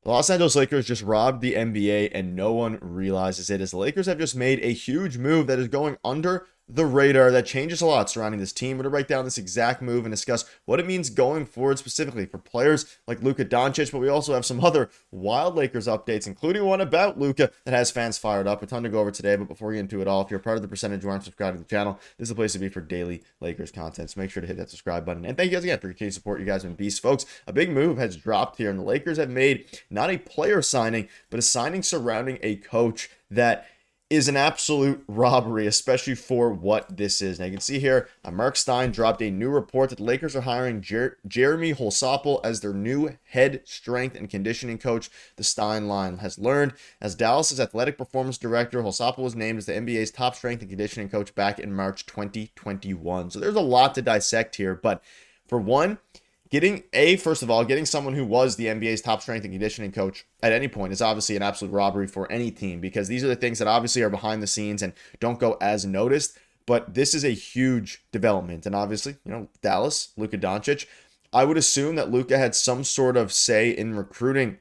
The Los Angeles Lakers just robbed the NBA and no one realizes it, as the Lakers have just made a huge move that is going under the radar that changes a lot surrounding this team. We're going to break down this exact move and discuss what it means going forward, specifically for players like Luka Doncic, but we also have some other wild Lakers updates, including one about Luka that has fans fired up. A ton to go over today, but before we get into it all, if you're part of the percentage who aren't subscribed to the channel, this is the place to be for daily Lakers content, so make sure to hit that subscribe button. And thank you guys again for your continued support. You guys have been beasts, folks. A big move has dropped here, and the Lakers have made not a player signing, but a signing surrounding a coach that is an absolute robbery, especially for what this is. Now you can see here, Mark Stein dropped a new report that the Lakers are hiring Jeremy Holsopple as their new head strength and conditioning coach. The Stein line has learned. As Dallas's athletic performance director, Holsopple was named as the NBA's top strength and conditioning coach back in March 2021. So there's a lot to dissect here, but for one, first of all, getting someone who was the NBA's top strength and conditioning coach at any point is obviously an absolute robbery for any team, because these are the things that obviously are behind the scenes and don't go as noticed. But this is a huge development. And obviously, Dallas, Luka Doncic, I would assume that Luka had some sort of say in recruiting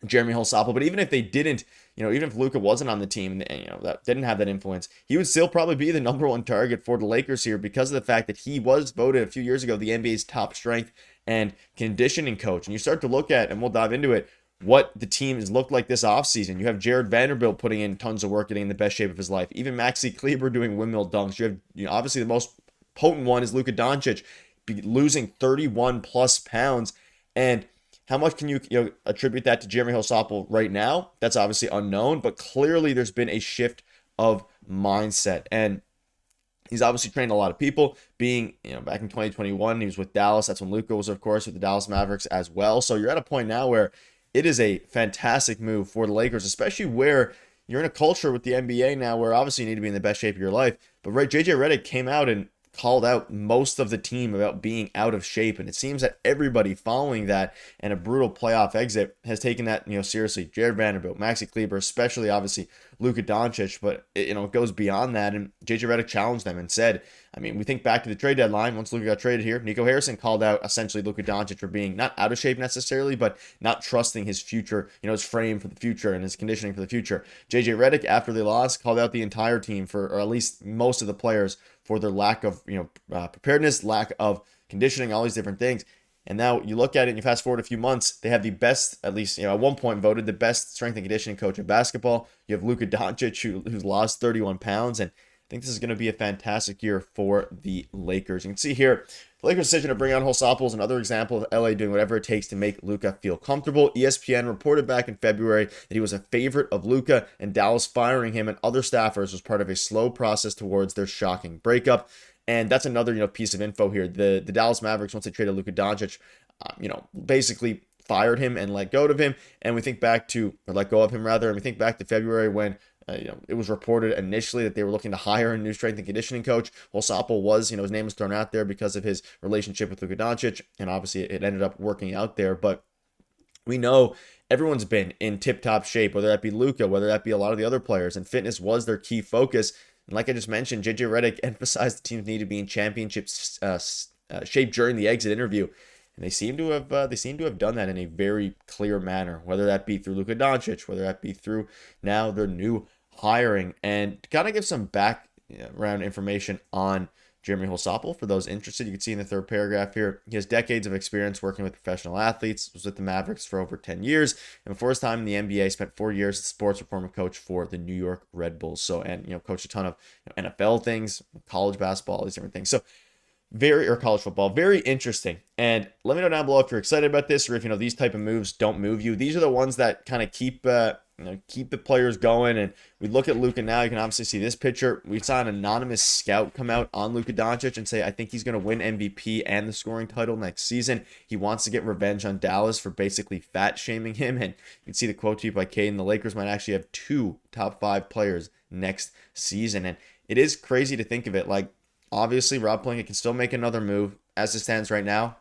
Jeremy Holsopple. But even if they didn't, even if Luka wasn't on the team and that didn't have that influence, he would still probably be the number one target for the Lakers here, because of the fact that he was voted a few years ago the NBA's top strength and conditioning coach. And you start to look at, and we'll dive into it, what the team has looked like this offseason. You have Jared Vanderbilt putting in tons of work, getting in the best shape of his life. Even Maxi Kleber doing windmill dunks. You have, obviously the most potent one is Luka Doncic losing 31 plus pounds. And how much can you attribute that to Jeremy Holsopple right now? That's obviously unknown, but clearly there's been a shift of mindset. And he's obviously trained a lot of people. Being, back in 2021, he was with Dallas. That's when Luka was, of course, with the Dallas Mavericks as well. So you're at a point now where it is a fantastic move for the Lakers, especially where you're in a culture with the NBA now where obviously you need to be in the best shape of your life. But right, JJ Redick came out and called out most of the team about being out of shape, and it seems that everybody following that and a brutal playoff exit has taken that seriously. Jared Vanderbilt, Maxi Kleber, especially obviously Luka Doncic, but it goes beyond that. And JJ Redick challenged them and said, we think back to the trade deadline. Once Luka got traded here, Nico Harrison called out essentially Luka Doncic for being not out of shape necessarily, but not trusting his future, his frame for the future and his conditioning for the future. JJ Redick, after they lost, called out the entire team or at least most of the players for their lack of preparedness, lack of conditioning, all these different things. And now you look at it and you fast forward a few months, they have the best, at least at one point voted the best strength and conditioning coach in basketball. You have Luka Doncic who's lost 31 pounds, and I think this is going to be a fantastic year for the Lakers. You can see here, the Lakers' decision to bring on Holsopple is another example of LA doing whatever it takes to make Luka feel comfortable. ESPN reported back in February that he was a favorite of Luka, and Dallas firing him and other staffers was part of a slow process towards their shocking breakup. And that's another piece of info here. The Dallas Mavericks, once they traded Luka Doncic, basically fired him and let go of him. And we think back to, or let go of him rather, and we think back to February when it was reported initially that they were looking to hire a new strength and conditioning coach. Holsopple was, his name was thrown out there because of his relationship with Luka Doncic, and obviously it ended up working out there. But we know everyone's been in tip-top shape, whether that be Luka, whether that be a lot of the other players, and fitness was their key focus. And like I just mentioned, JJ Redick emphasized the teams need to be in championship shape during the exit interview. And they seem to have done that in a very clear manner, whether that be through Luka Doncic, whether that be through now their new hiring. And to kind of give some background information on Jeremy Holsopple, for those interested, you can see in the third paragraph here, he has decades of experience working with professional athletes, was with the Mavericks for over 10 years, and before his time in the NBA, spent 4 years as sports performance coach for the New York Red Bulls. So, and coached a ton of NFL things, college basketball, all these different things. So or college football, very interesting. And let me know down below if you're excited about this, or if these type of moves don't move you. These are the ones that kind of keep the players going. And we look at Luka now. You can obviously see this picture. We saw an anonymous scout come out on Luka Doncic and say, I think he's going to win MVP and the scoring title next season. He wants to get revenge on Dallas for basically fat shaming him. And you can see the quote tweet by Caden. The Lakers might actually have 2 top 5 players next season. And it is crazy to think of it. Like, obviously, Rob Pelinka can still make another move. As it stands right now,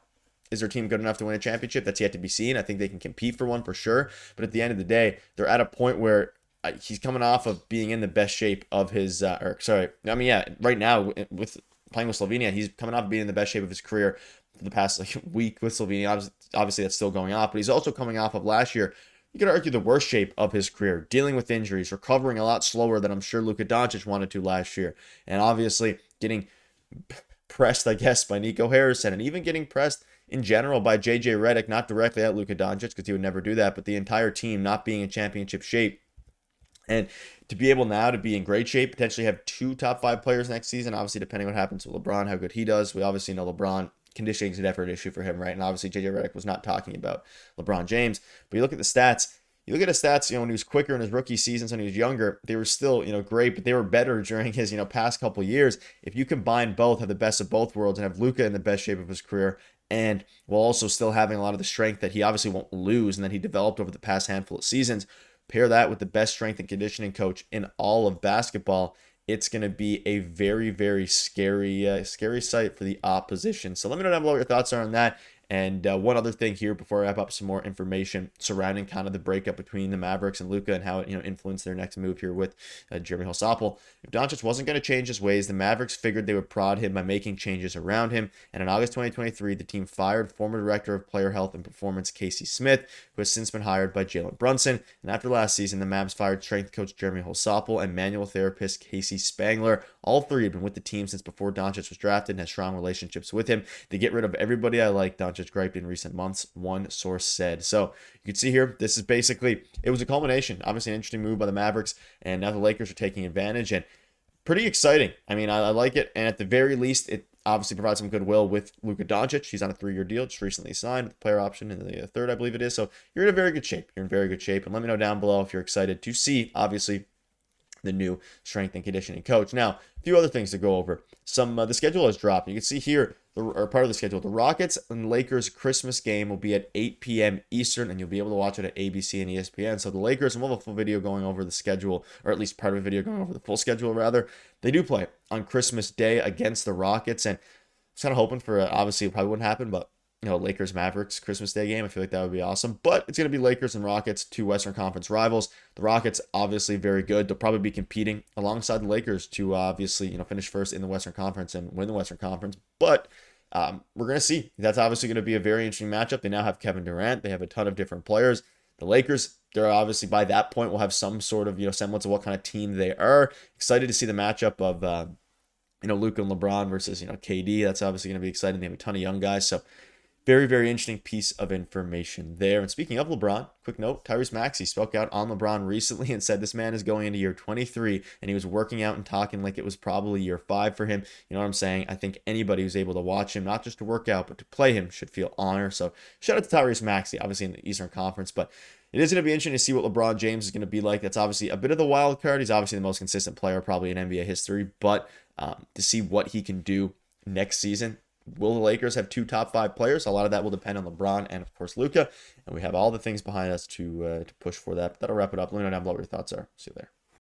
is their team good enough to win a championship? That's yet to be seen. I think they can compete for one for sure. But at the end of the day, they're at a point where he's coming off of being in the best shape of his, right now with playing with Slovenia, he's coming off of being in the best shape of his career for the past week with Slovenia. Obviously, that's still going off, but he's also coming off of last year you could argue, the worst shape of his career, dealing with injuries, recovering a lot slower than I'm sure Luka Doncic wanted to last year, and obviously getting pressed, I guess, by Nico Harrison, and even getting pressed in general by JJ Redick, not directly at Luka Doncic because he would never do that, but the entire team not being in championship shape. And to be able now to be in great shape, potentially have 2 top 5 players next season, obviously depending on what happens with LeBron, how good he does. We obviously know LeBron, conditioning is an effort issue for him, right? And obviously JJ Redick was not talking about LeBron James. But you look at the stats, when he was quicker in his rookie seasons when he was younger, they were still, great, but they were better during his, past couple years. If you combine both, have the best of both worlds, and have Luka in the best shape of his career, and while also still having a lot of the strength that he obviously won't lose and that he developed over the past handful of seasons, pair that with the best strength and conditioning coach in all of basketball, it's going to be a very, very scary sight for the opposition. So let me know down below what your thoughts are on that. And one other thing here before I wrap up, some more information surrounding kind of the breakup between the Mavericks and Luka and how it influenced their next move here with Jeremy Holsopple. If Doncic wasn't going to change his ways, the Mavericks figured they would prod him by making changes around him. And in August 2023, the team fired former director of player health and performance Casey Smith, who has since been hired by Jalen Brunson. And after last season, the Mavs fired strength coach Jeremy Holsopple and manual therapist Casey Spangler. All three had been with the team since before Doncic was drafted and had strong relationships with him. They get rid of everybody I like, Doncic griped in recent months, one source said. So you can see here, this is basically, it was a culmination. Obviously an interesting move by the Mavericks, and now the Lakers are taking advantage, and pretty exciting. I mean, I like it, and at the very least, it obviously provides some goodwill with Luka Doncic. He's on a 3-year deal, just recently signed with the player option in the third, I believe it is. So you're in a very good shape. You're in very good shape, and let me know down below if you're excited to see, obviously, the new strength and conditioning coach. Now, a few other things to go over. The schedule has dropped. You can see here, or part of the schedule, the Rockets and Lakers Christmas game will be at 8 p.m. Eastern, and you'll be able to watch it at ABC and ESPN. So the Lakers, and we'll have a full video going over the schedule, or at least part of a video going over the full schedule, rather. They do play on Christmas Day against the Rockets, and I was kind of hoping for, obviously it probably wouldn't happen, but Lakers Mavericks Christmas Day game. I feel like that would be awesome. But it's going to be Lakers and Rockets, 2 Western Conference rivals. The Rockets obviously very good. They'll probably be competing alongside the Lakers to obviously finish first in the Western Conference and win the Western Conference. But we're going to see. That's obviously going to be a very interesting matchup. They now have Kevin Durant. They have a ton of different players. The Lakers, they're obviously by that point will have some sort of semblance of what kind of team they are. Excited to see the matchup of Luka and LeBron versus KD. That's obviously going to be exciting. They have a ton of young guys, so very, very interesting piece of information there. And speaking of LeBron, quick note, Tyrese Maxey spoke out on LeBron recently and said this man is going into year 23, and he was working out and talking like it was probably year 5 for him. You know what I'm saying? I think anybody who's able to watch him, not just to work out, but to play him, should feel honor. So shout out to Tyrese Maxey, obviously in the Eastern Conference, but it is going to be interesting to see what LeBron James is going to be like. That's obviously a bit of the wild card. He's obviously the most consistent player probably in NBA history, but to see what he can do next season. Will the Lakers have 2 top 5 players? A lot of that will depend on LeBron and, of course, Luka. And we have all the things behind us to push for that. But that'll wrap it up. Let me know down below what your thoughts are. See you there.